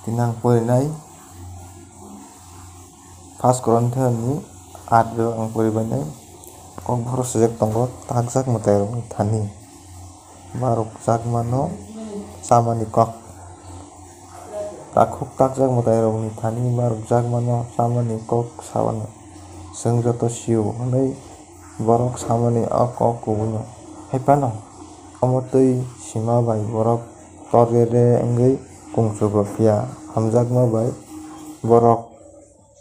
tinang porinai First Corinthians ni 8 ang poribanai kok boro sejak tongo tagjak mutai rok thani barok jakmano samani kok takhuk tagjak mutai rok ni thani barok jakmano samani kok sawano seng joto siu hanai borok samani kok kubuno haipano amotui sima bai borok torere engei kungsugo pia hamjakma bai borok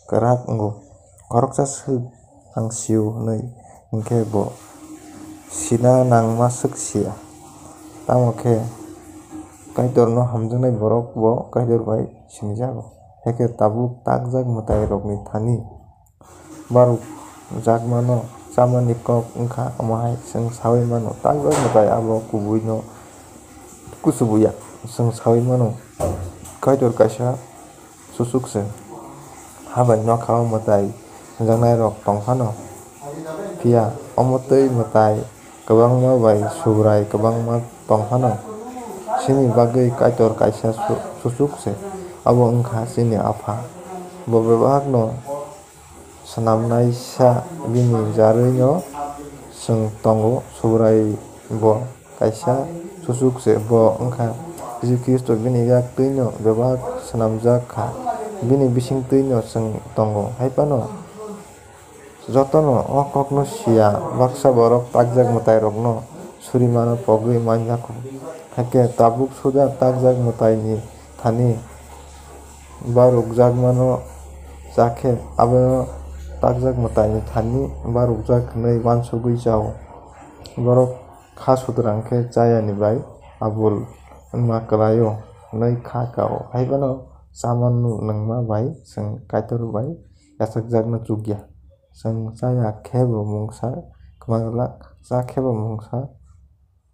kerak enggo koroksa suk ang siu hanai engke bo sina nangma suk sia tamo khe kaitor no hamjaknai borok bo kaitor bai singjago heke tabuk tagjak mutai rok ni thani barok jakmano samani kok wngkha amahai seng sawi mano tagjak mutai abo kubui no kusubuya seng sawi mano kaitor kaisa susuk se habai noka o mutai wngjaknai rok tongfano pia amotui mutai kwbangma bai subrai kwbangma tongfano sini bagui kaitor kaisa susuk se abo wngkha chini apha bo bebak no swnamnaisa bini jarui no chwng tongo subrai bo kaisa susuk se bo wngkha Jesu Christo bini yak tui no bebak swnamjak kha bini bisingtui no chwng tongo haipano jotono kok no sia baksa borok tagjak mutai rok no suri mano pogui manjago heke tabuk suda tagjak mutai ni thani barok jakmano jakhe abo tagjak mutai ni thani barok jak hinui uansugui jao borok kha sudrang khe chayani bai abul wngma kwlai o hinui kha kao haibano chamano nangma bai chwng kaitor bai yachakjak no chukya chwng chaya khebo mungsa manglak chakhebo mungsa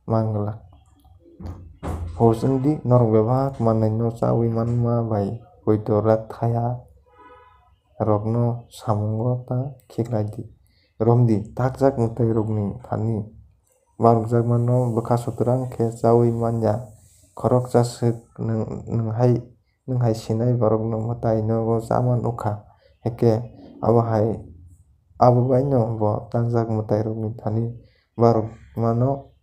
manglak ho chwngdi norok bebak manwui no chawi manma bai poito rathaya rok no samungo ta khiklai di romdi tagjak mutai rok ni thani barok jakmano bwkha sutrang khe chawi manya khoroksa suk nwnghai sinai borok no mutai nogo chama nukha heke abo bai no bo tagjak mutai rok ni thani barok mano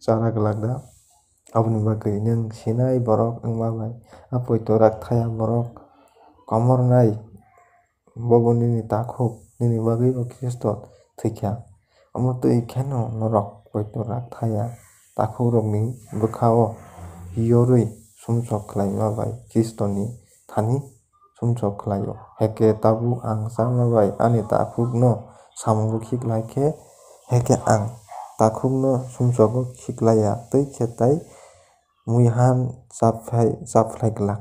chana glada aboni bagui nwng sinai borok wngma bai poito rathaya borok komor nai bobo nini takhuk nini bagui bo Christo thwikha amotui kheno norok poito rathaya takhuk rok ni bwkhao yorui sumchok khlaima bai Christo ni thani sumchok khlai o heke tabuk ang chama bai ani takhuk no samungo khiklai khe heke ang takhuk no sumchogo khiklaya tei khe tai muihan chaphlai kwlak.